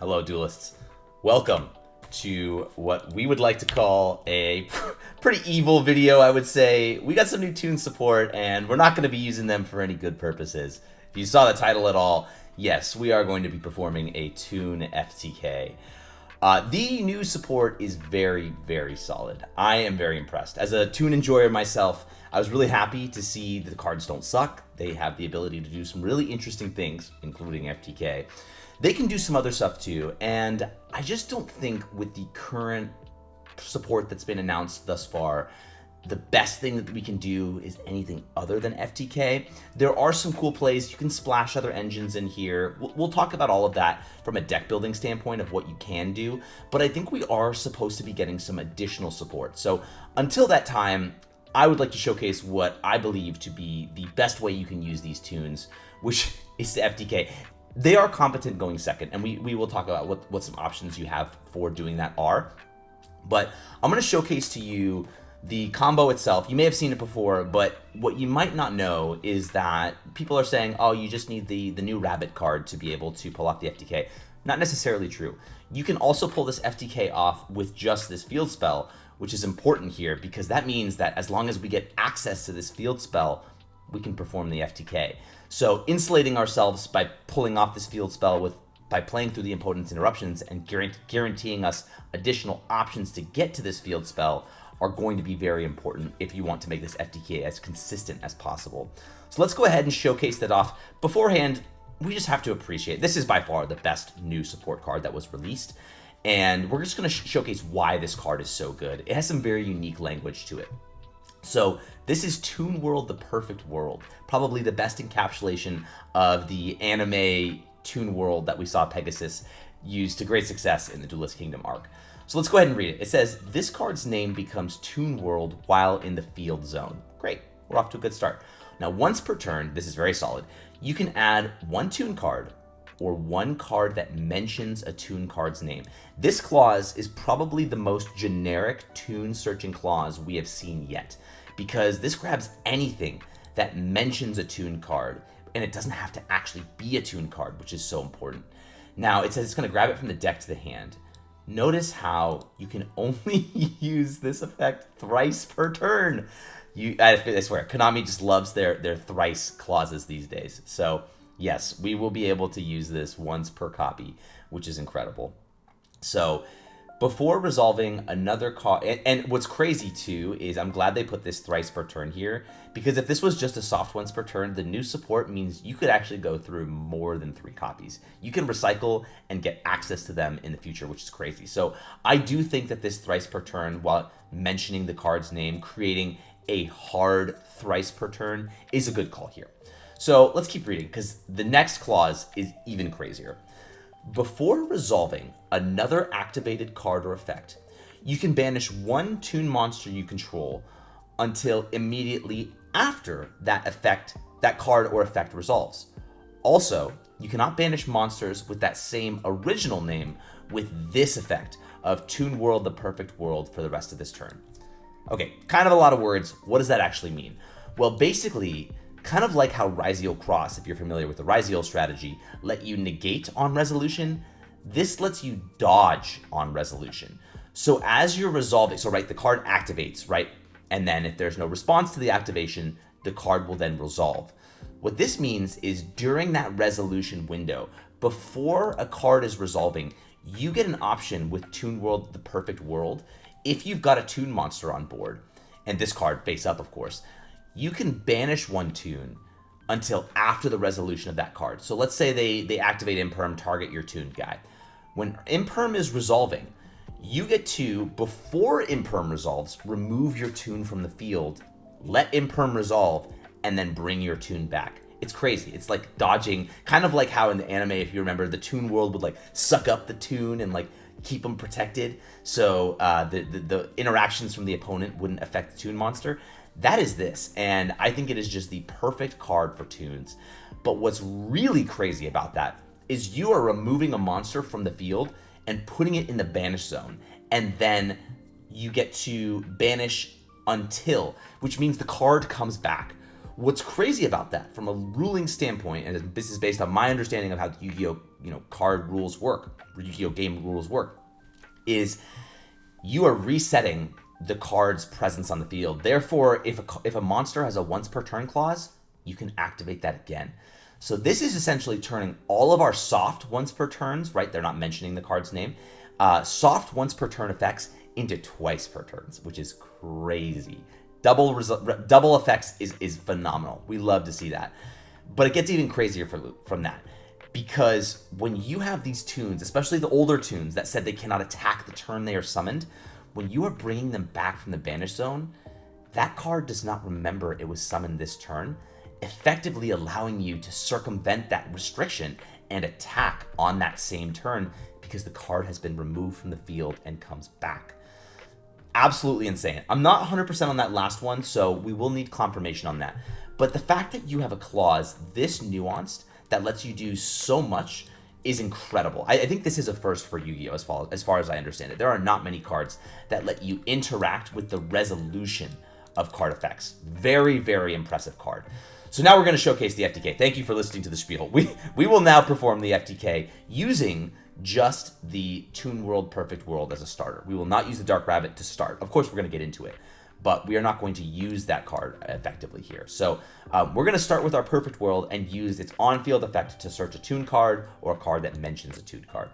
Hello, duelists. Welcome to what we would like to call a pretty evil video, I would say. We got some new Toon support, and we're not going to be using them for any good purposes. If you saw the title at all, yes, we are going to be performing a Toon FTK. The new support is very, very solid. I am very impressed. As a Toon enjoyer myself, I was really happy to see that the cards don't suck. They have the ability to do some really interesting things, including FTK. They can do some other stuff too, and I just don't think with the current support that's been announced thus far, the best thing that we can do is anything other than FTK. There are some cool plays. You can splash other engines in here. We'll talk about all of that from a deck building standpoint of what you can do, but I think we are supposed to be getting some additional support. So until that time, I would like to showcase what I believe to be the best way you can use these tunes, which is the FTK. They are competent going second, and we will talk about what some options you have for doing that are. But I'm going to showcase to you the combo itself. You may have seen it before, but what you might not know is that people are saying, oh, you just need the new rabbit card to be able to pull off the FTK. Not necessarily true. You can also pull this FTK off with just this field spell, which is important here because that means that as long as we get access to this field spell, we can perform the FTK. So insulating ourselves by pulling off this field spell by playing through the opponent's interruptions and guaranteeing us additional options to get to this field spell are going to be very important if you want to make this FTK as consistent as possible. So let's go ahead and showcase that off. Beforehand, we just have to appreciate this is by far the best new support card that was released, and we're just going to showcase why this card is so good. It has some very unique language to it. So this is Toon World, the perfect world. Probably the best encapsulation of the anime Toon World that we saw Pegasus use to great success in the Duelist Kingdom arc. So let's go ahead and read it. It says, this card's name becomes Toon World while in the field zone. Great, we're off to a good start. Now once per turn, this is very solid, you can add one Toon card or one card that mentions a Toon card's name. This clause is probably the most generic Toon searching clause we have seen yet, because this grabs anything that mentions a Toon card, and it doesn't have to actually be a Toon card, which is so important. Now, it says it's gonna grab it from the deck to the hand. Notice how you can only use this effect thrice per turn. I swear, Konami just loves their thrice clauses these days. So yes, we will be able to use this once per copy, which is incredible. So before resolving another card, and what's crazy too is I'm glad they put this thrice per turn here, because if this was just a soft once per turn, the new support means you could actually go through more than 3 copies. You can recycle and get access to them in the future, which is crazy. So I do think that this thrice per turn, while mentioning the card's name, creating a hard thrice per turn, is a good call here. So let's keep reading, because the next clause is even crazier. Before resolving another activated card or effect, you can banish one Toon monster you control until immediately after that card or effect resolves. Also, you cannot banish monsters with that same original name with this effect of Toon World, the perfect world, for the rest of this turn. Okay, kind of a lot of words. What does that actually mean? Well, basically, kind of like how Ryziel Cross, if you're familiar with the Ryziel strategy, let you negate on resolution, this lets you dodge on resolution. So as you're resolving, so right, the card activates, right? And then if there's no response to the activation, the card will then resolve. What this means is during that resolution window, before a card is resolving, you get an option with Toon World, the perfect world. If you've got a Toon monster on board, and this card face up, of course, you can banish one Toon until after the resolution of that card. So let's say they activate Imperm, target your Toon guy. When Imperm is resolving, you get to, before Imperm resolves, remove your Toon from the field, let Imperm resolve, and then bring your Toon back. It's crazy. It's like dodging, kind of like how in the anime, if you remember, the Toon World would like suck up the Toon and like keep them protected, so the interactions from the opponent wouldn't affect the Toon monster. That is this, and I think it is just the perfect card for Toons. But what's really crazy about that is you are removing a monster from the field and putting it in the banish zone, and then you get to banish until, which means the card comes back. What's crazy about that, from a ruling standpoint, and this is based on my understanding of how Yu-Gi-Oh, card rules work, Yu-Gi-Oh game rules work, is you are resetting the card's presence on the field. Therefore, if a monster has a once per turn clause, you can activate that again. So this is essentially turning all of our soft once per turns, right? They're not mentioning the card's name. Soft once per turn effects into twice per turns, which is crazy. Double effects is phenomenal. We love to see that. But it gets even crazier from that. Because when you have these toons, especially the older toons that said they cannot attack the turn they are summoned, when you are bringing them back from the banish zone, that card does not remember it was summoned this turn, effectively allowing you to circumvent that restriction and attack on that same turn because the card has been removed from the field and comes back. Absolutely insane. I'm not 100% on that last one, so we will need confirmation on that. But the fact that you have a clause this nuanced that lets you do so much is incredible. I think this is a first for Yu-Gi-Oh! As far as I understand it. There are not many cards that let you interact with the resolution of card effects. Very, very impressive card. So now we're going to showcase the FTK. Thank you for listening to the spiel. We will now perform the FTK using just the Toon World Perfect World as a starter. We will not use the Dark Rabbit to start. Of course, we're going to get into it, but we are not going to use that card effectively here. So we're going to start with our Perfect World and use its on-field effect to search a Toon card or a card that mentions a Toon card,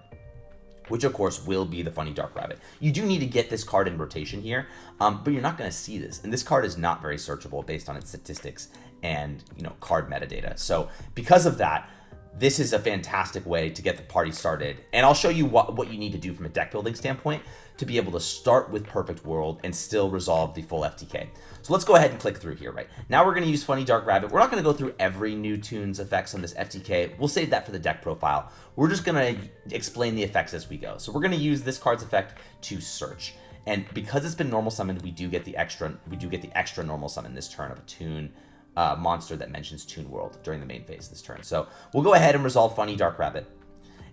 which of course will be the funny Dark Rabbit. You do need to get this card in rotation here, but you're not going to see this. And this card is not very searchable based on its statistics and card metadata. So because of that, this is a fantastic way to get the party started. And I'll show you what you need to do from a deck building standpoint to be able to start with Perfect World and still resolve the full FTK. So let's go ahead and click through here, right? Now we're going to use Funny Dark Rabbit. We're not going to go through every new Toon's effects on this FTK. We'll save that for the deck profile. We're just going to explain the effects as we go. So we're going to use this card's effect to search. And because it's been normal summoned, we do get the extra normal summon this turn of a Toon monster that mentions Toon World during the main phase this turn. So we'll go ahead and resolve Funny Dark Rabbit.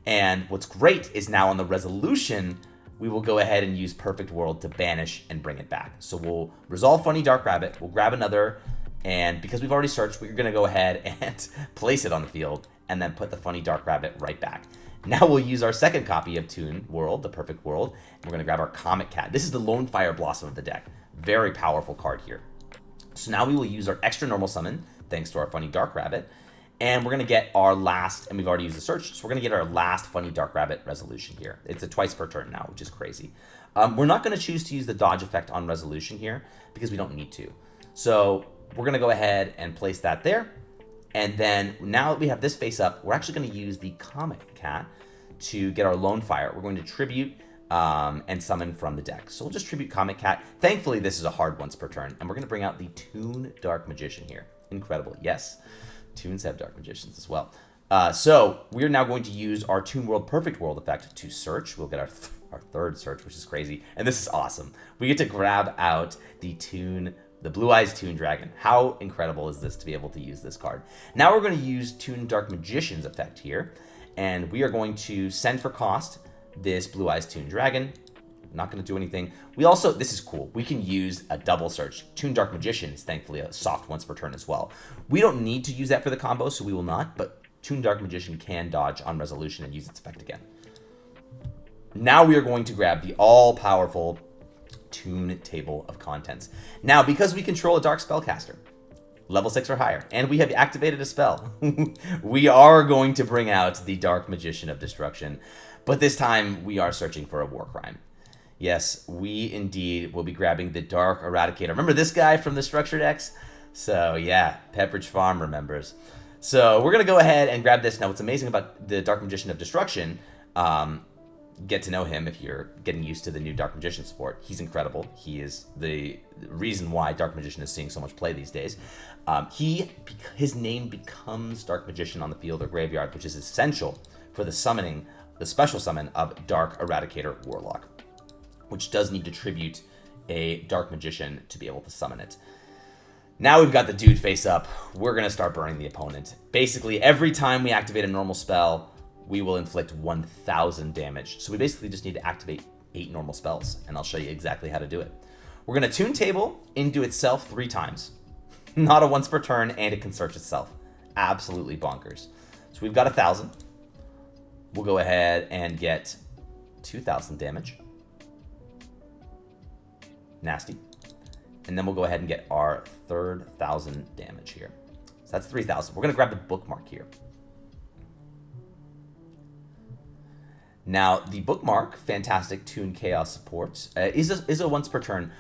And what's great is now on the resolution, we will go ahead and use Perfect World to banish and bring it back. So we'll resolve Funny Dark Rabbit, we'll grab another, and because we've already searched, we're going to go ahead and place it on the field and then put the Funny Dark Rabbit right back. Now we'll use our second copy of Toon World, the Perfect World, and we're going to grab our Comet Cat. This is the Lone Fire Blossom of the deck. Very powerful card here. So now we will use our extra normal summon, thanks to our Funny Dark Rabbit, and we're going to get our last, and we've already used the search, so we're going to get our last Funny Dark Rabbit resolution here. It's a twice per turn now, which is crazy. We're not going to choose to use the dodge effect on resolution here, because we don't need to. So we're going to go ahead and place that there, and then now that we have this face up, we're actually going to use the Comet Cat to get our Lone Fire. We're going to tribute and summon from the deck. So we'll just tribute Comet Cat. Thankfully, this is a hard once per turn, and we're going to bring out the Toon Dark Magician here. Incredible. Yes, Toons have Dark Magicians as well. So we're now going to use our Toon World Perfect World effect to search. We'll get our third search, which is crazy, and this is awesome. We get to grab out the Blue Eyes Toon Dragon. How incredible is this to be able to use this card? Now we're going to use Toon Dark Magician's effect here, and we are going to send for cost this Blue Eyes Toon Dragon. Not going to do anything. We also, this is cool, we can use a double search. Toon Dark Magician is thankfully a soft once per turn as well. We don't need to use that for the combo, so we will not, but Toon Dark Magician can dodge on resolution and use its effect again. Now we are going to grab the all-powerful Toon Table of Contents. Now, because we control a Dark Spellcaster, level 6 or higher, and we have activated a spell, we are going to bring out the Dark Magician of Destruction, but this time we are searching for a war crime. Yes, we indeed will be grabbing the Dark Eradicator. Remember this guy from the Structure decks? So yeah, Pepperidge Farm remembers. So we're going to go ahead and grab this. Now what's amazing about the Dark Magician of Destruction, get to know him if you're getting used to the new Dark Magician support. He's incredible. He is the reason why Dark Magician is seeing so much play these days. His name becomes Dark Magician on the field or graveyard, which is essential for the summoning, the special summon of Dark Eradicator Warlock, which does need to tribute a Dark Magician to be able to summon it. Now we've got the dude face up. We're going to start burning the opponent. Basically, every time we activate a normal spell, we will inflict 1,000 damage. So we basically just need to activate 8 normal spells, and I'll show you exactly how to do it. We're going to Toon Table into itself 3 times. Not a once per turn, and it can search itself. Absolutely bonkers. So we've got 1,000. We'll go ahead and get 2,000 damage. Nasty. And then we'll go ahead and get our third 1,000 damage here. So that's 3,000. We're going to grab the bookmark here. Now, the bookmark, fantastic Toon Chaos support, is a once per turn.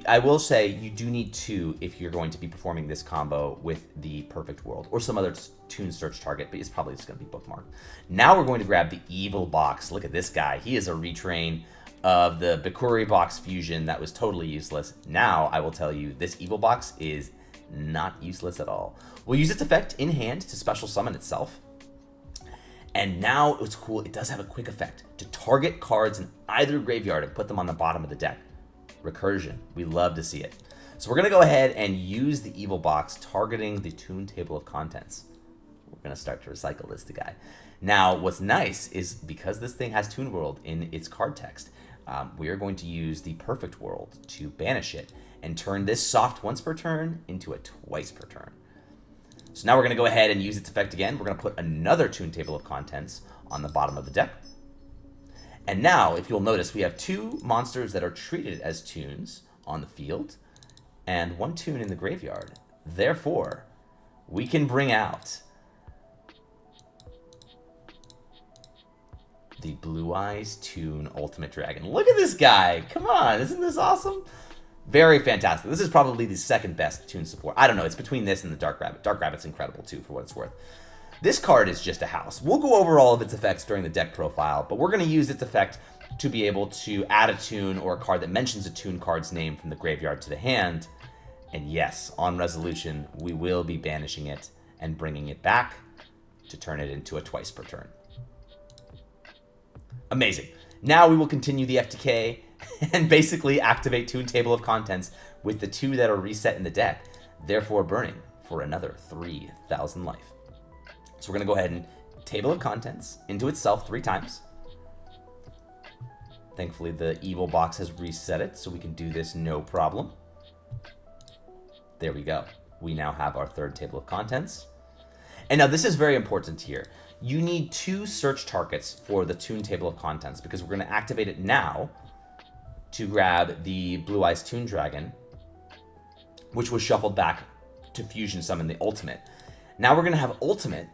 I will say you do need 2 if you're going to be performing this combo with the Perfect World or some other Toon search target, but it's probably just going to be bookmark. Now we're going to grab the Evil Box. Look at this guy. He is a retrain of the Bikuri Box fusion that was totally useless. Now, I will tell you, this Evil Box is not useless at all. We'll use its effect in hand to special summon itself. And now, what's cool, it does have a quick effect to target cards in either graveyard and put them on the bottom of the deck. Recursion. We love to see it. So we're going to go ahead and use the Evil Box targeting the Toon Table of Contents. We're going to start to recycle this guy. Now, what's nice is because this thing has Toon World in its card text, we are going to use the Perfect World to banish it and turn this soft once per turn into a twice per turn. So now we're going to go ahead and use its effect again. We're going to put another Toon Table of Contents on the bottom of the deck. And now, if you'll notice, we have 2 monsters that are treated as toons on the field and 1 toon in the graveyard. Therefore, we can bring out the Blue Eyes Toon Ultimate Dragon. Look at this guy. Come on. Isn't this awesome? Very fantastic. This is probably the second best Toon support. I don't know. It's between this and the Dark Rabbit. Dark Rabbit's incredible, too, for what it's worth. This card is just a house. We'll go over all of its effects during the deck profile, but we're going to use its effect to be able to add a toon or a card that mentions a toon card's name from the graveyard to the hand. And yes, on resolution, we will be banishing it and bringing it back to turn it into a twice per turn. Amazing. Now we will continue the FTK and basically activate Toon Table of Contents with the 2 that are reset in the deck, therefore burning for another 3,000 life. So we're going to go ahead and Table of Contents into itself 3 times. Thankfully, the Evil Box has reset it, so we can do this no problem. There we go. We now have our 3rd Table of Contents. And now this is very important here. You need 2 search targets for the Toon Table of Contents because we're going to activate it now to grab the Blue Eyes Toon Dragon, which was shuffled back to fusion summon the Ultimate. Now we're going to have Ultimate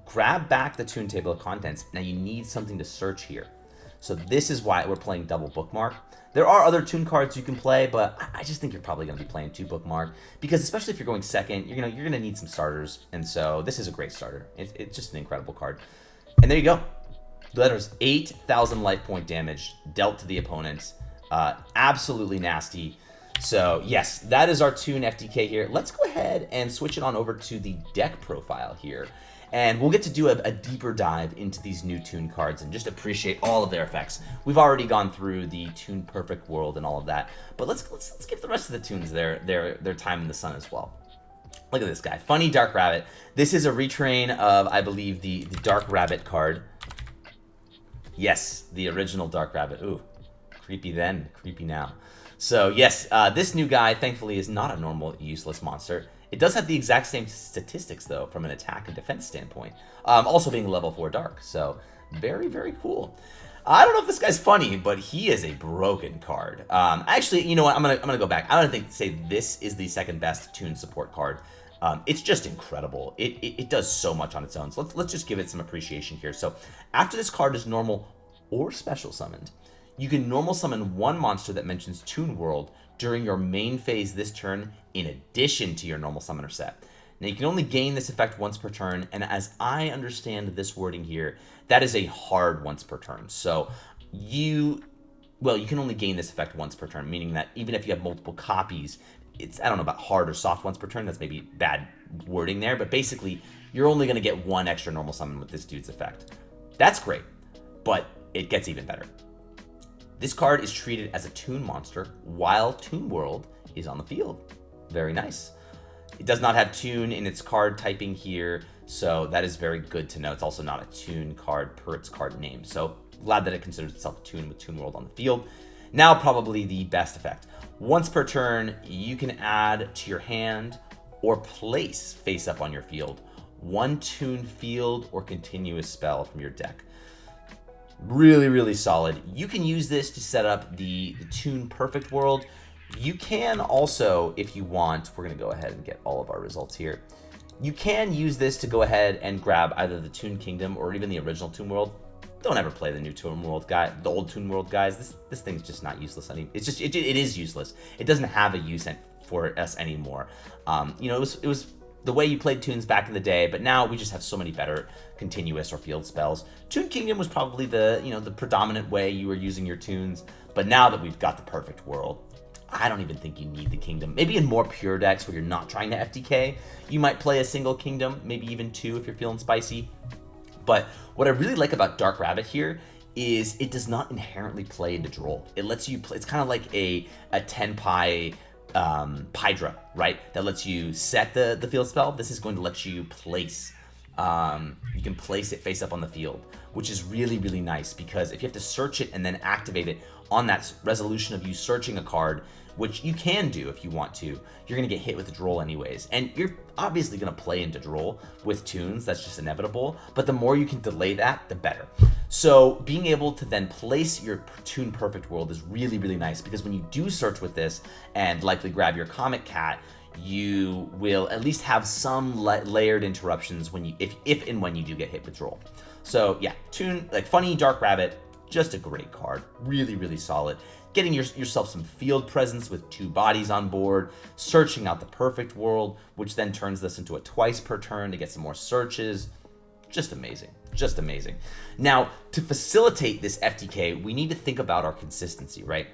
grab back the Toon Table of Contents. Now you need something to search here. So this is why we're playing double bookmark. There are other Toon cards you can play, but I just think you're probably going to be playing 2 bookmark because especially if you're going second, you're going to need some starters. And so this is a great starter. It's just an incredible card. And there you go. That is 8,000 life point damage dealt to the opponent. Absolutely nasty. So yes, that is our Toon FTK here. Let's go ahead and switch it on over to the deck profile here. And we'll get to do a deeper dive into these new Toon cards and just appreciate all of their effects. We've already gone through the Toon Perfect World and all of that, but let's give the rest of the Toons their time in the sun as well. Look at this guy, Funny Dark Rabbit. This is a retrain of, I believe, the Dark Rabbit card. Yes, the original Dark Rabbit. Ooh, creepy then, creepy now. So yes, this new guy, thankfully, is not a normal useless monster. It does have the exact same statistics, though, from an attack and defense standpoint. Also being level 4 dark, so very, very cool. I don't know if this guy's funny, but he is a broken card. Actually, you know what? I'm gonna go back. I don't say this is the second best Toon support card. It's just incredible. It does so much on its own. So let's just give it some appreciation here. So after this card is normal or special summoned, you can normal summon 1 monster that mentions Toon World during your main phase this turn in addition to your normal summoner set. Now, you can only gain this effect once per turn, and as I understand this wording here, that is a hard once per turn. So you can only gain this effect once per turn, meaning that even if you have multiple copies, I don't know about hard or soft once per turn, that's maybe bad wording there, but basically, you're only going to get 1 extra normal summon with this dude's effect. That's great, but it gets even better. This card is treated as a Toon monster while Toon World is on the field. Very nice. It does not have Toon in its card typing here, so that is very good to know. It's also not a Toon card per its card name, so glad that it considers itself a Toon with Toon World on the field. Now probably the best effect. Once per turn, you can add to your hand or place face up on your field one Toon field or continuous spell from your deck. Really, really solid. You can use this to set up the Toon Perfect World. You can also, if you want, we're going to go ahead and get all of our results here. You can use this to go ahead and grab either the Toon Kingdom or even the original Toon World. Don't ever play the new Toon World guy, the old Toon World guys. This thing's just not useless anymore. It's just it is useless. It doesn't have a use for us anymore. You know, it was the way you played Toons back in the day, but now we just have so many better continuous or field spells. Toon Kingdom was probably the predominant way you were using your Toons, but now that we've got the Perfect World, I don't even think you need the Kingdom. Maybe in more pure decks where you're not trying to FTK, you might play a single Kingdom, maybe even two if you're feeling spicy. But what I really like about Dark Rabbit here is it does not inherently play into Droll. It lets you play, it's kind of like a 10 pi Pydra, right? That lets you set the field spell. This is going to let you place, you can place it face up on the field, which is really, really nice because if you have to search it and then activate it on that resolution of you searching a card, which you can do if you want to, you're going to get hit with a Droll anyways. And you're obviously going to play into Droll with Toons, that's just inevitable, but the more you can delay that, the better. So being able to then place your Toon Perfect World is really, really nice because when you do search with this and likely grab your Comic Cat, you will at least have some layered interruptions when you, if and when you do get hit with Droll. So yeah, Toon, like Funny Dark Rabbit, just a great card. Really, really solid. Getting yourself some field presence with two bodies on board, searching out the Perfect World, which then turns this into a twice per turn to get some more searches. Just amazing. Just amazing. Now, to facilitate this FTK, we need to think about our consistency, right?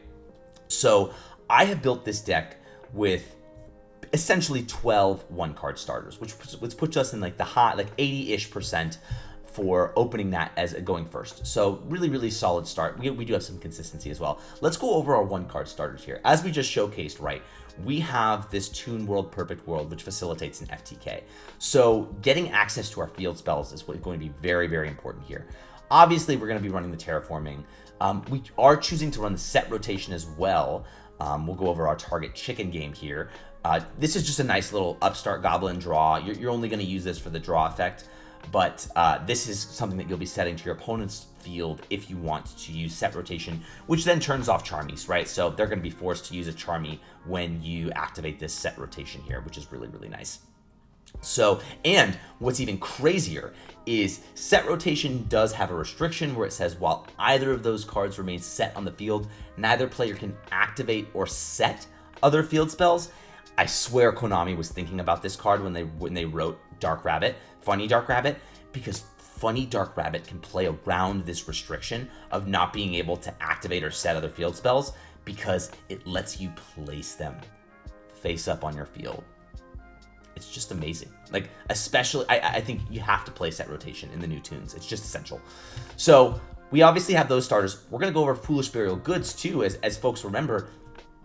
So I have built this deck with essentially 12 one-card starters, which puts us in like the high, like 80-ish% for opening that as going first. So really, really solid start. We do have some consistency as well. Let's go over our one-card starters here. As we just showcased, right, we have this Toon World Perfect World, which facilitates an FTK. So getting access to our field spells is going to be very, very important here. Obviously, we're going to be running the terraforming. We are choosing to run the set rotation as well. We'll go over our target chicken game here. This is just a nice little upstart goblin draw. You're only going to use this for the draw effect. But this is something that you'll be setting to your opponent's field if you want to use set rotation, which then turns off Charmies, right? So they're going to be forced to use a Charmy when you activate this set rotation here, which is really, really nice. So, and what's even crazier is set rotation does have a restriction where it says while either of those cards remain set on the field, neither player can activate or set other field spells. I swear Konami was thinking about this card when they wrote Dark Rabbit, Funny Dark Rabbit, because Funny Dark Rabbit can play around this restriction of not being able to activate or set other field spells because it lets you place them face up on your field. It's just amazing. Like, especially, I think you have to play set rotation in the new Toons. It's just essential. So we obviously have those starters. We're going to go over Foolish Burial Goods too, as folks remember.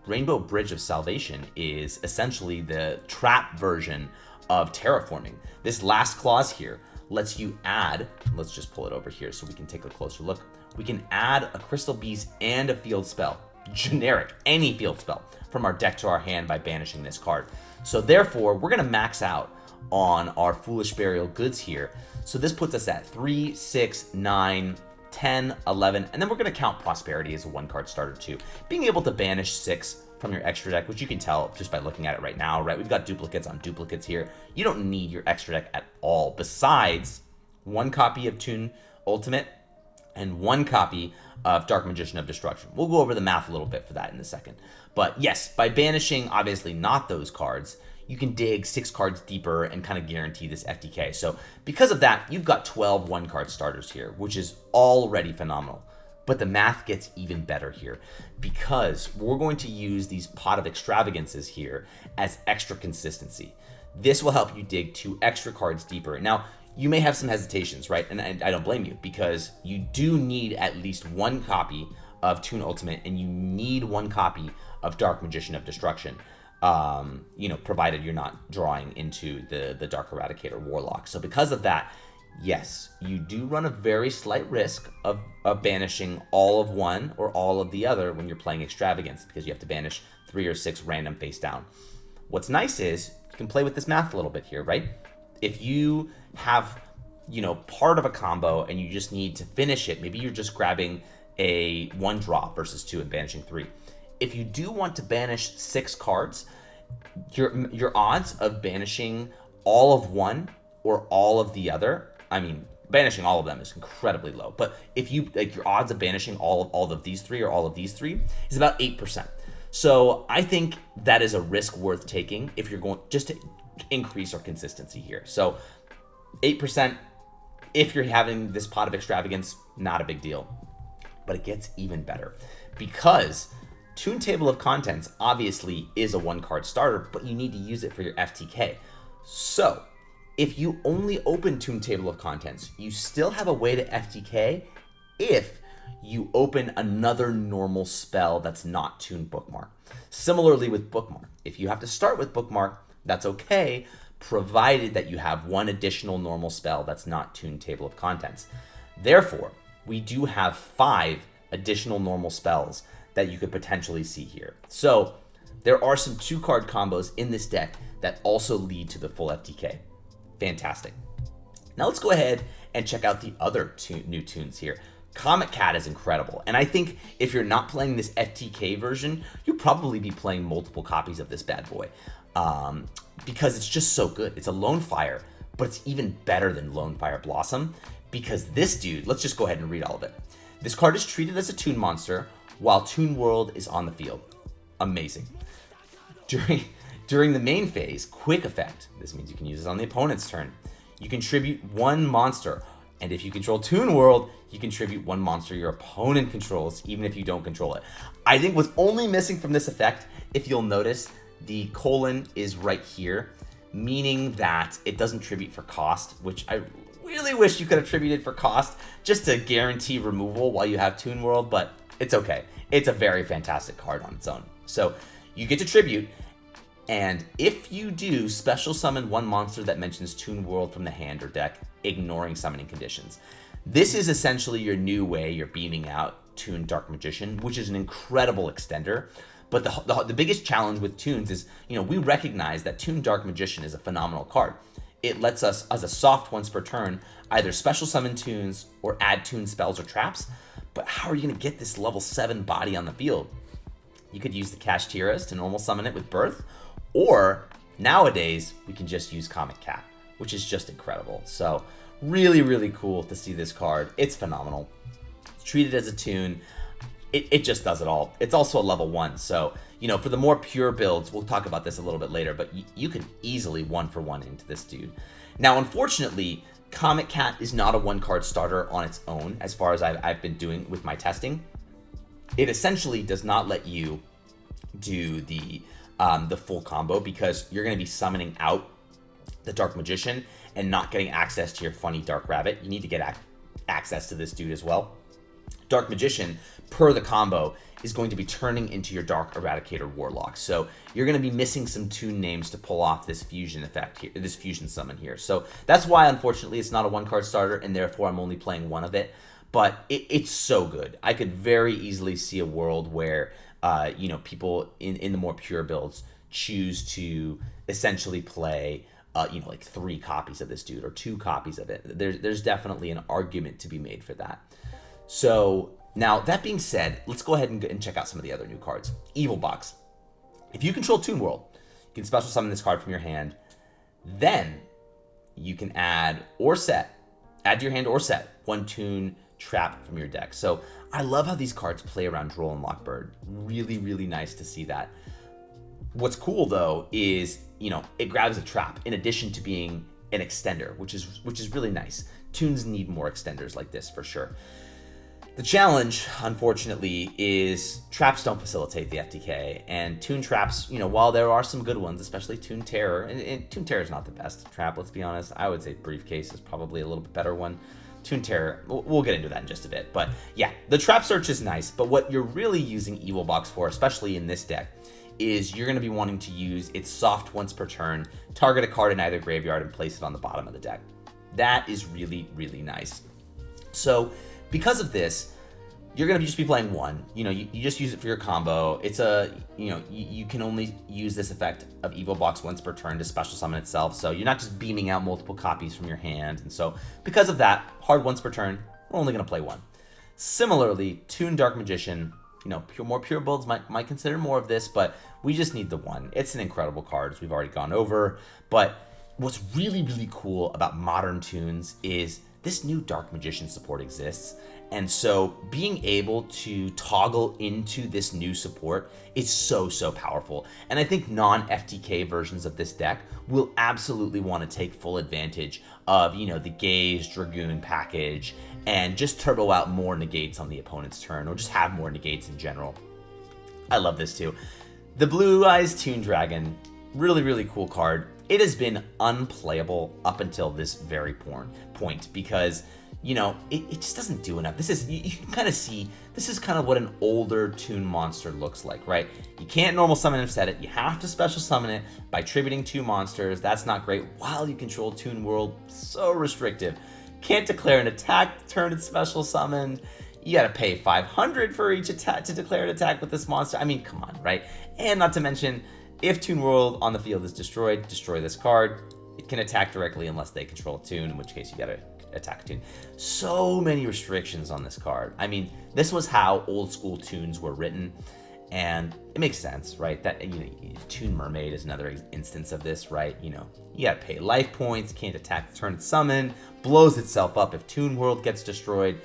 Rainbow Bridge of Salvation is essentially the trap version of terraforming. This last clause here lets you add, let's just pull it over here so we can take a closer look. We can add a Crystal Beast and a field spell, generic, any field spell, from our deck to our hand by banishing this card. So therefore, we're going to max out on our Foolish Burial Goods here. So this puts us at 3, 6, 9, 10, 11, and then we're going to count Prosperity as a one-card starter too. Being able to banish 6 from your extra deck, which you can tell just by looking at it right now, right? We've got duplicates on duplicates here. You don't need your extra deck at all, besides 1 copy of Toon Ultimate and 1 copy of Dark Magician of Destruction. We'll go over the math a little bit for that in a second. But yes, by banishing, obviously not those cards, you can dig 6 cards deeper and kind of guarantee this FTK. So because of that, you've got 12 one-card starters here, which is already phenomenal. But the math gets even better here because we're going to use these Pot of Extravagances here as extra consistency. This will help you dig 2 extra cards deeper. Now, you may have some hesitations, right? And I don't blame you because you do need at least 1 copy of Toon Ultimate and you need 1 copy of Dark Magician of Destruction. You know, provided you're not drawing into the Dark Eradicator Warlock. So because of that, yes, you do run a very slight risk of banishing all of one or all of the other when you're playing Extravagance because you have to banish 3 or 6 random face down. What's nice is you can play with this math a little bit here, right? If you have, you know, part of a combo and you just need to finish it, maybe you're just grabbing a 1 drop versus 2 and banishing 3. If you do want to banish 6 cards, your odds of banishing all of one or all of the other, I mean, banishing all of them is incredibly low. But if you, like, your odds of banishing all of these 3 or all of these 3 is about 8%. So I think that is a risk worth taking if you're going just to increase our consistency here. So 8%, if you're having this pot of extravagance, not a big deal. But it gets even better because Toon Table of Contents obviously is a 1-card starter, but you need to use it for your FTK. So if you only open Toon Table of Contents, you still have a way to FTK if you open another normal spell that's not Toon Bookmark. Similarly with Bookmark, if you have to start with Bookmark, that's okay, provided that you have one additional normal spell that's not Toon Table of Contents. Therefore, we do have 5 additional normal spells that you could potentially see here. So there are some 2-card combos in this deck that also lead to the full FTK. Fantastic. Now let's go ahead and check out the other new tunes here. Comet Cat is incredible, and I think if you're not playing this FTK version, you'll probably be playing multiple copies of this bad boy because it's just so good. It's a Lone Fire, but it's even better than Lone Fire Blossom because this dude, let's just go ahead and read all of it. This card is treated as a Toon monster while Toon World is on the field. Amazing. During the main phase, quick effect, this means you can use this on the opponent's turn. You contribute 1 monster, and if you control Toon World, you contribute 1 monster your opponent controls, even if you don't control it. I think what's only missing from this effect, if you'll notice, the colon is right here, meaning that it doesn't tribute for cost, which I really wish you could have tributed for cost, just to guarantee removal while you have Toon World, but it's okay. It's a very fantastic card on its own. So you get to tribute, and if you do, special summon 1 monster that mentions Toon World from the hand or deck, ignoring summoning conditions. This is essentially your new way you're beaming out Toon Dark Magician, which is an incredible extender. But the biggest challenge with Toons is, you know, we recognize that Toon Dark Magician is a phenomenal card. It lets us, as a soft once per turn, either special summon Toons or add Toon spells or traps. But how are you going to get this level 7 body on the field? You could use the Cash Tiras to normal summon it with Birth, or nowadays we can just use Comet Cat, which is just incredible. So really, really cool to see this card. It's phenomenal. It's treated as a Toon. It just does it all. It's also a level 1, so, you know, for the more pure builds, we'll talk about this a little bit later, but you can easily 1-for-1 into this dude. Now, unfortunately, Comet Cat is not a 1-card starter on its own, as far as I've been doing with my testing. It essentially does not let you do the full combo because you're going to be summoning out the Dark Magician and not getting access to your funny Dark Rabbit. You need to get access to this dude as well. Dark Magician, per the combo, is going to be turning into your Dark Eradicator Warlock. So you're going to be missing some Toon names to pull off this fusion effect here, this fusion summon here. So that's why, unfortunately, it's not a 1-card starter, and therefore I'm only playing 1 of it. But it's so good. I could very easily see a world where, you know, people in the more pure builds choose to essentially play, you know, like 3 copies of this dude or 2 copies of it. There's definitely an argument to be made for that. So now, that being said, let's go ahead and check out some of the other new cards. Evil Box. If you control Toon World, you can special summon this card from your hand. Then you can add to your hand or set 1 Toon trap from your deck. So I love how these cards play around Droll and Lockbird. Really, really nice to see that. What's cool though is, you know, it grabs a trap in addition to being an extender, which is really nice. Toons need more extenders like this for sure. The challenge, unfortunately, is traps don't facilitate the FTK, and Toon traps, you know, while there are some good ones, especially Toon Terror, and Toon Terror is not the best trap, let's be honest. I would say Briefcase is probably a little bit better one. Toon Terror, we'll get into that in just a bit, but yeah, the trap search is nice, but what you're really using Evil Box for, especially in this deck, is you're going to be wanting to use its soft once per turn, target a card in either graveyard and place it on the bottom of the deck. That is really, really nice. So because of this, you're going to just be playing one. You know, you just use it for your combo. It's a, you know, you can only use this effect of Evo Box once per turn to special summon itself. So you're not just beaming out multiple copies from your hand. And so because of that, hard once per turn, we're only going to play one. Similarly, Toon Dark Magician, you know, more pure builds might consider more of this, but we just need the one. It's an incredible card, as we've already gone over. But what's really, really cool about modern Toons is this new Dark Magician support exists. And so being able to toggle into this new support is so powerful. And I think non-FTK versions of this deck will absolutely want to take full advantage of, you know, the Gaze Dragoon package and just turbo out more negates on the opponent's turn, or just have more negates in general. I love this too. The Blue Eyes Toon Dragon, really, really cool card. It has been unplayable up until this very point because, you know, it just doesn't do enough. This is, you can kind of see, this is kind of what an older Toon monster looks like, right? You can't normal summon and set it. You have to special summon it by tributing 2 monsters. That's not great. While you control Toon World, so restrictive. Can't declare an attack the turn it's special summoned. You gotta pay 500 for each attack to declare an attack with this monster. I mean, come on, right? And not to mention, if Toon World on the field is destroyed, destroy this card. It can attack directly unless they control a Toon, in which case you gotta attack a Toon. So many restrictions on this card. I mean, this was how old school Toons were written, and it makes sense, right? That, you know, Toon Mermaid is another instance of this, right? You know, you gotta pay life points, can't attack the turn it's summoned, blows itself up if Toon World gets destroyed.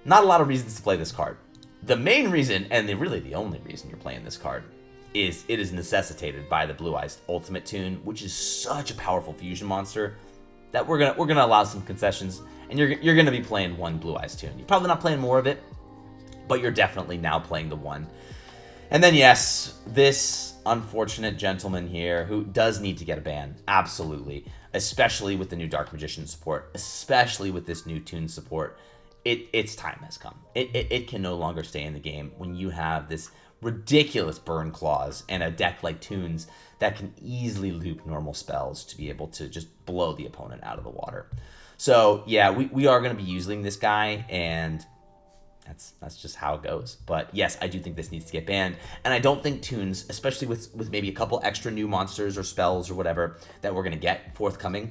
Not a lot of reasons to play this card. The main reason, and really the only reason you're playing this card, is it is necessitated by the Blue Eyes Ultimate Toon, which is such a powerful fusion monster that we're gonna allow some concessions, and you're gonna be playing one Blue Eyes Toon. You're probably not playing more of it, but you're definitely now playing the one. And then yes, this unfortunate gentleman here who does need to get a ban, absolutely, especially with the new Dark Magician support, especially with this new Toon support. Its time has come. It can no longer stay in the game when you have this ridiculous burn clause and a deck like Toons that can easily loop normal spells to be able to just blow the opponent out of the water. So yeah, we are going to be using this guy, and that's just how it goes. But yes, I do think this needs to get banned, and I don't think Toons, especially with maybe a couple extra new monsters or spells or whatever that we're going to get forthcoming,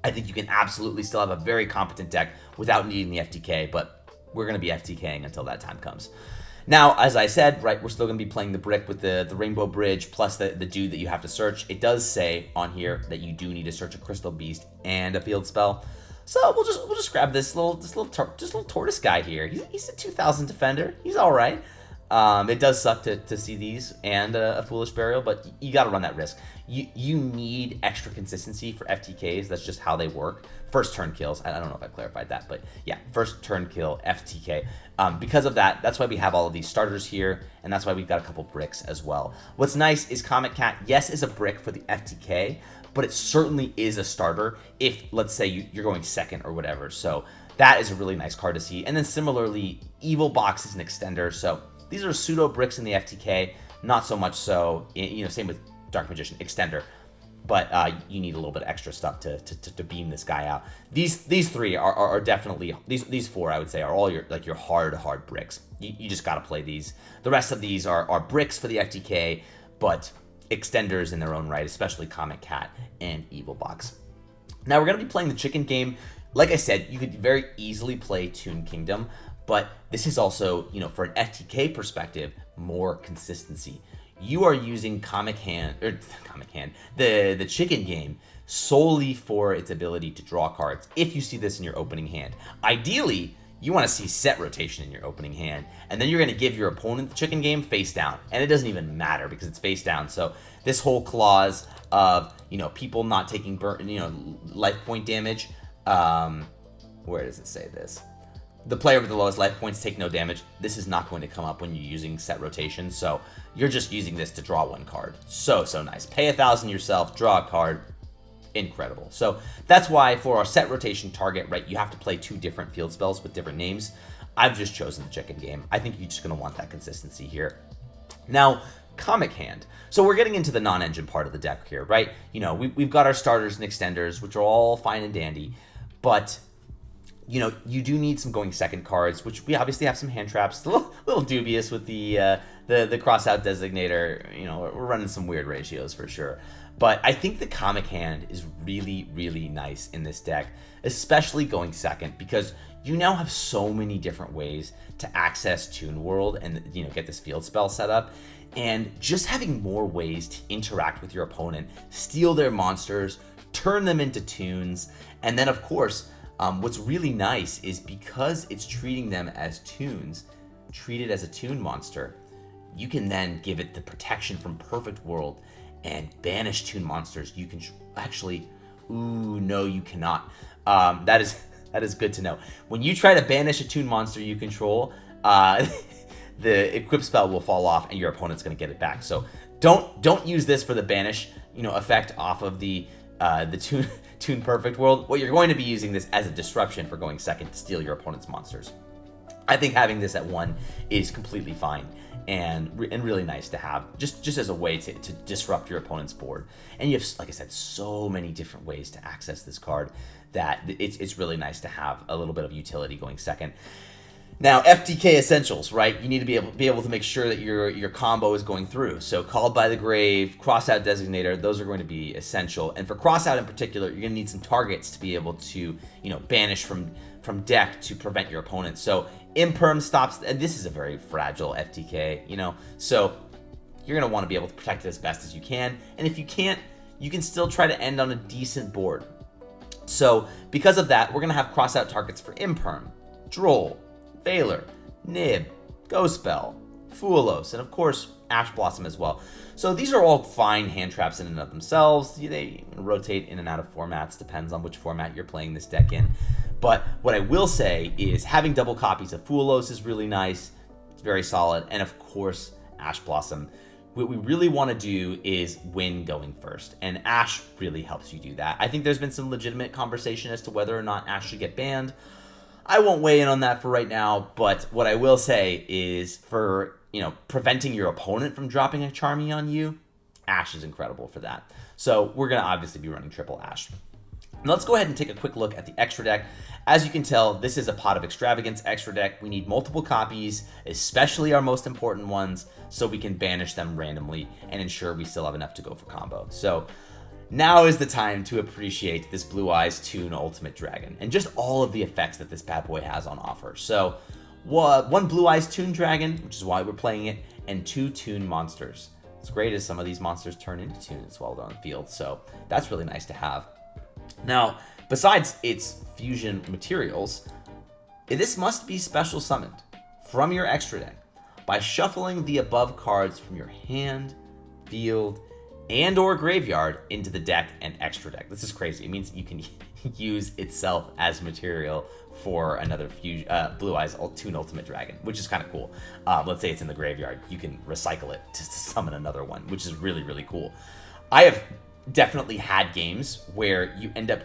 I think you can absolutely still have a very competent deck without needing the FTK, but we're going to be FTKing until that time comes. Now, as I said, right, we're still going to be playing the brick with the Rainbow Bridge plus the dude that you have to search. It does say on here that you do need to search a Crystal Beast and a field spell. So we'll just grab this little tortoise guy here. He's a 2000 defender. He's all right. It does suck to see these and a Foolish Burial, but you got to run that risk. You need extra consistency for FTKs. That's just how they work. First turn kills. I don't know if I clarified that, but yeah, first turn kill FTK. Because of that, that's why we have all of these starters here, and that's why we've got a couple bricks as well. What's nice is Comet Cat, yes, is a brick for the FTK, but it certainly is a starter if, let's say, you're going second or whatever. So that is a really nice card to see. And then similarly, Evil Box is an extender. So these are pseudo bricks in the FTK, not so much so, you know, same with Dark Magician extender. But you need a little bit of extra stuff to beam this guy out. These three are definitely, these four I would say are all your hard bricks. You just got to play these. The rest of these are bricks for the FTK, but extenders in their own right, especially Comet Cat and Evil Box. Now we're going to be playing the chicken game. Like I said, you could very easily play Toon Kingdom, but this is also, you know, for an FTK perspective, more consistency. You are using the chicken game solely for its ability to draw cards. If you see this in your opening hand, ideally, you want to see set rotation in your opening hand, and then you're going to give your opponent the chicken game face down, and it doesn't even matter because it's face down. So this whole clause of, you know, people not taking life point damage. Where does it say this? The player with the lowest life points take no damage. This is not going to come up when you're using set rotation, so you're just using this to draw one card. So nice. Pay 1,000 yourself, draw a card. Incredible. So that's why for our set rotation target, right, you have to play 2 different field spells with different names. I've just chosen the chicken game. I think you're just going to want that consistency here. Now, Comic Hand. So we're getting into the non-engine part of the deck here, right? You know, we've got our starters and extenders, which are all fine and dandy, but you do need some going second cards, which we obviously have some hand traps. A little dubious with the cross-out designator. We're running some weird ratios for sure. But I think the comic hand is really, really nice in this deck, especially going second, because you now have so many different ways to access Toon World and get this field spell set up. And just having more ways to interact with your opponent, steal their monsters, turn them into toons, and then of course, what's really nice is because it's treating them as toons, treat it as a toon monster, you can then give it the protection from Perfect World and banish toon monsters. You can actually, no, you cannot. That is good to know. When you try to banish a toon monster you control, the equip spell will fall off and your opponent's going to get it back. So don't use this for the banish, effect off of the Toon Perfect World. What you're going to be using this as a disruption for going second to steal your opponent's monsters. I think having this at 1 is completely fine and really nice to have, just as a way to disrupt your opponent's board. And you have, like I said, so many different ways to access this card that it's really nice to have a little bit of utility going second. Now, FTK essentials, right? You need to be able to make sure that your combo is going through. So Called by the Grave, Crossout Designator, those are going to be essential. And for Crossout in particular, you're going to need some targets to be able to, banish from deck to prevent your opponent. So Imperm stops, and this is a very fragile FTK, so you're going to want to be able to protect it as best as you can. And if you can't, you can still try to end on a decent board. So because of that, we're going to have Crossout targets for Imperm, Droll, Veiler, Nib, Ghostbell, Foolos, and of course Ash Blossom as well. So these are all fine hand traps in and of themselves. They rotate in and out of formats, depends on which format you're playing this deck in. But what I will say is having double copies of Foolos is really nice. It's very solid. And of course, Ash Blossom. What we really want to do is win going first, and Ash really helps you do that. I think there's been some legitimate conversation as to whether or not Ash should get banned. I won't weigh in on that for right now, but what I will say is for, preventing your opponent from dropping a Charmy on you, Ash is incredible for that. So we're going to obviously be running triple Ash. Now let's go ahead and take a quick look at the extra deck. As you can tell, this is a Pot of Extravagance extra deck. We need multiple copies, especially our most important ones, so we can banish them randomly and ensure we still have enough to go for combo. So now is the time to appreciate this Blue Eyes Toon Ultimate Dragon and just all of the effects that this bad boy has on offer. So one Blue Eyes Toon Dragon, which is why we're playing it, and 2 Toon monsters. What's great is some of these monsters turn into Toons while they're on the field, so that's really nice to have. Now, besides its fusion materials, this must be special summoned from your extra deck by shuffling the above cards from your hand, field, and or graveyard into the deck and extra deck. This is crazy. It means you can use itself as material for another Blue Eyes Toon Ultimate Dragon, which is kind of cool. Let's say it's in the graveyard. You can recycle it to summon another one, which is really, really cool. I have definitely had games where you end up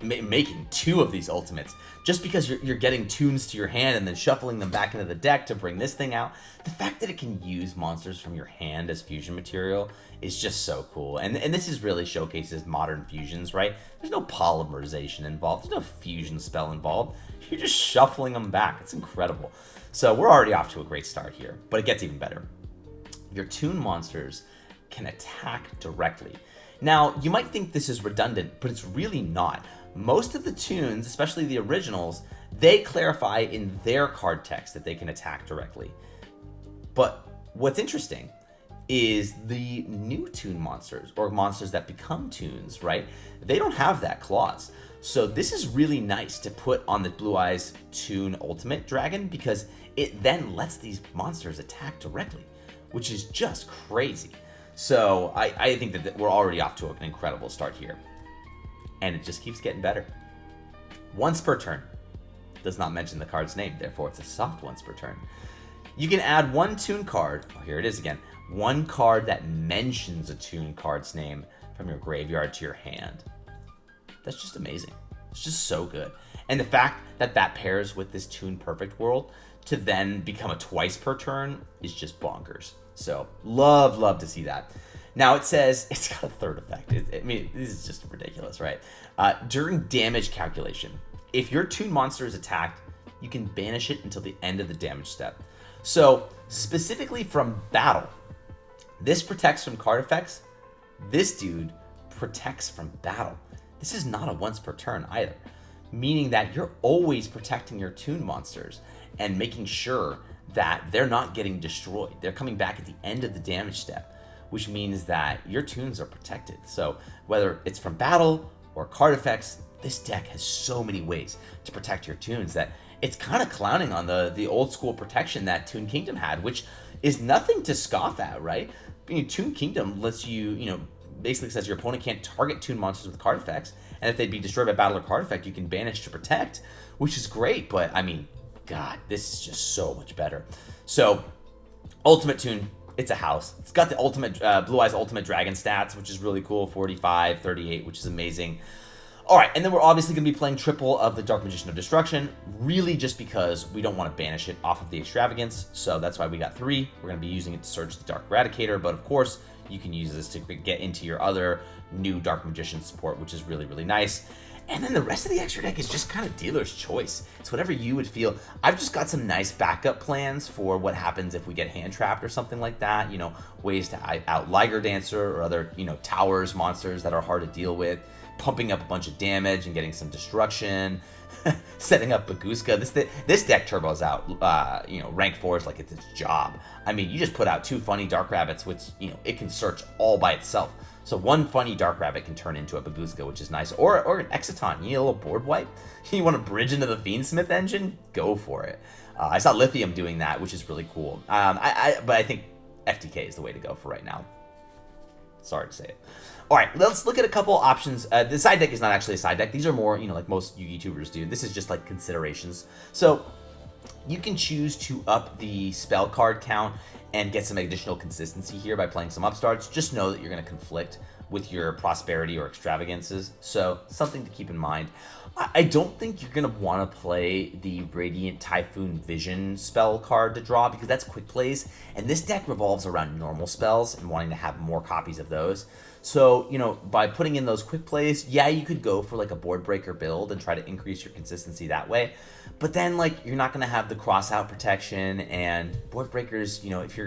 making 2 of these ultimates just because you're getting toons to your hand and then shuffling them back into the deck to bring this thing out. The fact that it can use monsters from your hand as fusion material is just so cool. And this is really showcases modern fusions, right? There's no polymerization involved. There's no fusion spell involved. You're just shuffling them back. It's incredible. So we're already off to a great start here, but it gets even better. Your toon monsters can attack directly. Now, you might think this is redundant, but it's really not. Most of the toons, especially the originals, they clarify in their card text that they can attack directly. But what's interesting is the new toon monsters, or monsters that become toons, right? They don't have that clause. So this is really nice to put on the Blue Eyes Toon Ultimate Dragon because it then lets these monsters attack directly, which is just crazy. So I think that we're already off to an incredible start here. And it just keeps getting better. Once per turn. Does not mention the card's name, therefore it's a soft once per turn. You can add 1 toon card, oh, here it is again, 1 card that mentions a toon card's name from your graveyard to your hand. That's just amazing. It's just so good. And the fact that that pairs with this Toon Perfect World to then become a twice per turn is just bonkers. So love to see that. Now it says it's got a third effect. I mean, this is just ridiculous, right? During damage calculation, if your Toon monster is attacked, you can banish it until the end of the damage step. So, specifically from battle, this protects from card effects. This dude protects from battle. This is not a once per turn either, meaning that you're always protecting your Toon monsters and making sure that they're not getting destroyed. They're coming back at the end of the damage step, which means that your Toons are protected. So whether it's from battle or card effects, this deck has so many ways to protect your Toons that it's kind of clowning on the old school protection that Toon Kingdom had, which is nothing to scoff at, right? Toon Kingdom lets you, basically says your opponent can't target Toon monsters with card effects, and if they'd be destroyed by battle or card effect, you can banish to protect, which is great, but I mean, God, this is just so much better. So, Ultimate Toon, it's a house. It's got the ultimate Blue Eyes Ultimate Dragon stats, which is really cool, 45, 38, which is amazing. All right, and then we're obviously going to be playing triple of the Dark Magician of Destruction, really just because we don't want to banish it off of the Extravagance, so that's why we got 3. We're going to be using it to search the Dark Eradicator, but of course, you can use this to get into your other new Dark Magician support, which is really, really nice. And then the rest of the extra deck is just kind of dealer's choice. It's whatever you would feel. I've just got some nice backup plans for what happens if we get hand trapped or something like that. Ways to out Liger Dancer or other, towers, monsters that are hard to deal with. Pumping up a bunch of damage and getting some destruction. Setting up Baguska. This deck turbos out, rank 4s like it's its job. I mean, you just put out 2 funny Dark Rabbits, which, it can search all by itself. So 1 funny Dark Rabbit can turn into a Baguska, which is nice. Or an Exciton. You need a little board wipe? You want to bridge into the Fiendsmith engine? Go for it. I saw Lithium doing that, which is really cool. But I think FTK is the way to go for right now. Sorry to say it. All right, let's look at a couple options. The side deck is not actually a side deck. These are more, like most YouTubers do. This is just like considerations. So you can choose to up the spell card count and get some additional consistency here by playing some upstarts. Just know that you're going to conflict with your prosperity or extravagances. So something to keep in mind. I don't think you're going to want to play the Radiant Typhoon Vision spell card to draw because that's quick plays. And this deck revolves around normal spells and wanting to have more copies of those. So, by putting in those quick plays, yeah, you could go for like a board breaker build and try to increase your consistency that way. But then you're not going to have the cross out protection and board breakers, if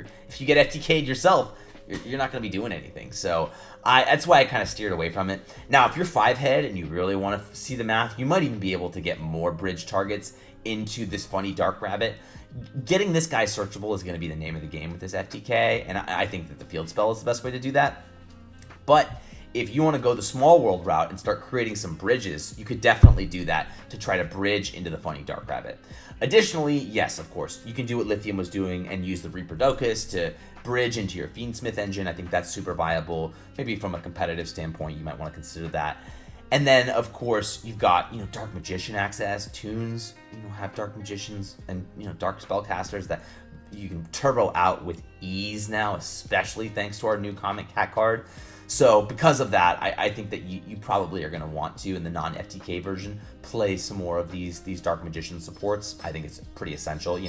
you get FTK'd yourself, you're not going to be doing anything. So that's why I kind of steered away from it. Now, if you're 5-head and you really want to see the math, you might even be able to get more bridge targets into this funny Dark Rabbit. Getting this guy searchable is going to be the name of the game with this FTK, and I think that the field spell is the best way to do that. But if you want to go the small world route and start creating some bridges, you could definitely do that to try to bridge into the funny Dark Rabbit. Additionally, yes, of course, you can do what Lithium was doing and use the Reaperdocus to bridge into your Fiendsmith engine. I think that's super viable. Maybe from a competitive standpoint, you might want to consider that. And then, of course, you've got, Dark Magician access. Toons, have Dark Magicians and, Dark Spellcasters that you can turbo out with ease now, especially thanks to our new Comet Cat card. So because of that, I think that you probably are going to want to, in the non-FTK version, play some more of these Dark Magician supports. I think it's pretty essential.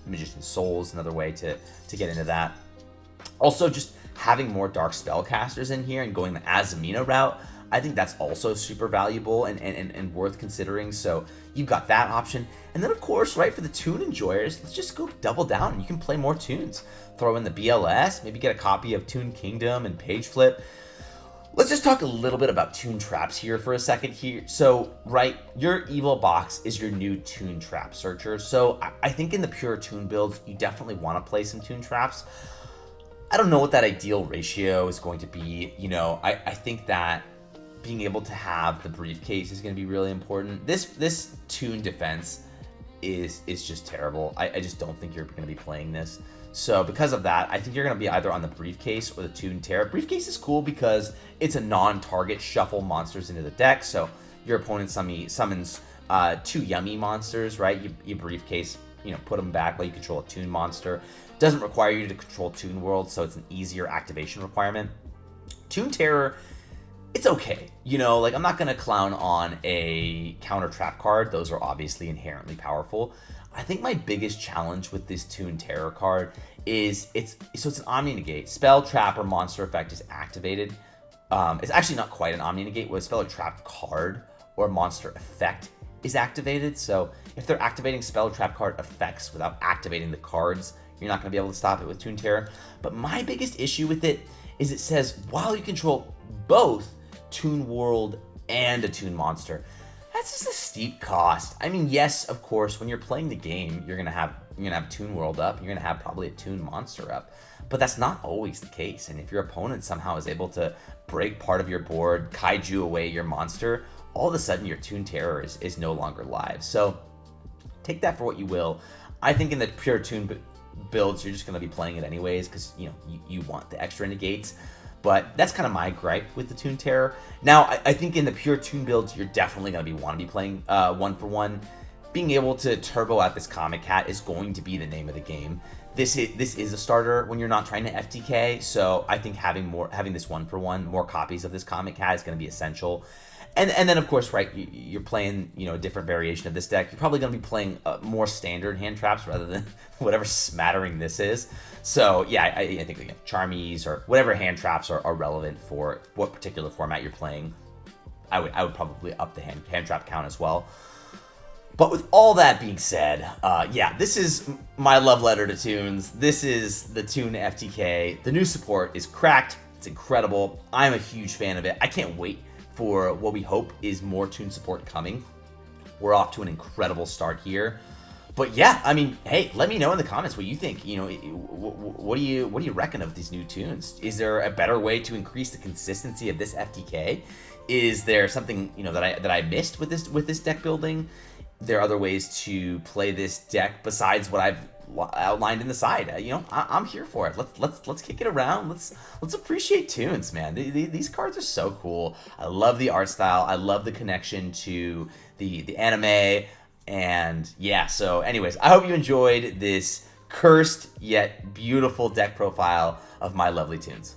Magician Soul is another way to get into that. Also, just having more Dark Spellcasters in here and going the Azamina route, I think that's also super valuable and worth considering. So you've got that option. And then, of course, right, for the Toon enjoyers, let's just go double down and you can play more Toons. Throw in the BLS, maybe get a copy of Toon Kingdom and Page Flip. Let's just talk a little bit about Toon Traps here for a second here. So, right, your Evil Box is your new Toon Trap searcher. So I think in the pure Toon builds, you definitely want to play some Toon Traps. I don't know what that ideal ratio is going to be. I think that being able to have the briefcase is going to be really important. This Toon defense is just terrible. I just don't think you're going to be playing this. So because of that, I think you're going to be either on the briefcase or the Toon Terror. Briefcase is cool because it's a non-target shuffle monsters into the deck. So your opponent summons 2 yummy monsters, right? You briefcase, put them back while you control a Toon monster. Doesn't require you to control Toon World, so it's an easier activation requirement. Toon Terror, it's okay. I'm not going to clown on a counter trap card. Those are obviously inherently powerful. I think my biggest challenge with this Toon Terror card is it's an Omni Negate. Spell, trap, or monster effect is activated. It's actually not quite an Omni Negate. With a spell or trap card or monster effect is activated. So if they're activating spell trap card effects without activating the cards, you're not going to be able to stop it with Toon Terror. But my biggest issue with it is it says while you control both Toon World and a Toon Monster. That's just a steep cost. I mean, yes, of course, when you're playing the game, you're gonna have Toon World up. You're gonna have probably a Toon Monster up, but that's not always the case. And if your opponent somehow is able to break part of your board, kaiju away your monster, all of a sudden your Toon Terror is no longer live. So take that for what you will. I think in the pure Toon builds, you're just gonna be playing it anyways because you want the extra negates. But that's kind of my gripe with the Toon Terror. Now, I think in the pure Toon builds, you're definitely going to want to be playing 1-for-1. Being able to turbo out this Comic Cat is going to be the name of the game. This is a starter when you're not trying to FTK, so I think having this 1-for-1, more copies of this Comic Cat is going to be essential. And then, of course, right, you're playing, a different variation of this deck. You're probably going to be playing more standard hand traps rather than whatever smattering this is. So, yeah, I think Charmies or whatever hand traps are relevant for what particular format you're playing. I would probably up the hand trap count as well. But with all that being said, yeah, this is my love letter to Toons. This is the Toon FTK. The new support is cracked. It's incredible. I'm a huge fan of it. I can't wait for what we hope is more Toon support coming. We're off to an incredible start here. But yeah, I mean, hey, let me know in the comments what you think. What do you reckon of these new Toons? Is there a better way to increase the consistency of this FTK? Is there something that I missed with this deck building? There are other ways to play this deck besides what I've outlined in the side. I'm here for it. Let's kick it around. Let's appreciate Toons, man. These cards are so cool. I love the art style. I love the connection to the anime. And yeah, so anyways, I hope you enjoyed this cursed yet beautiful deck profile of my lovely Toons.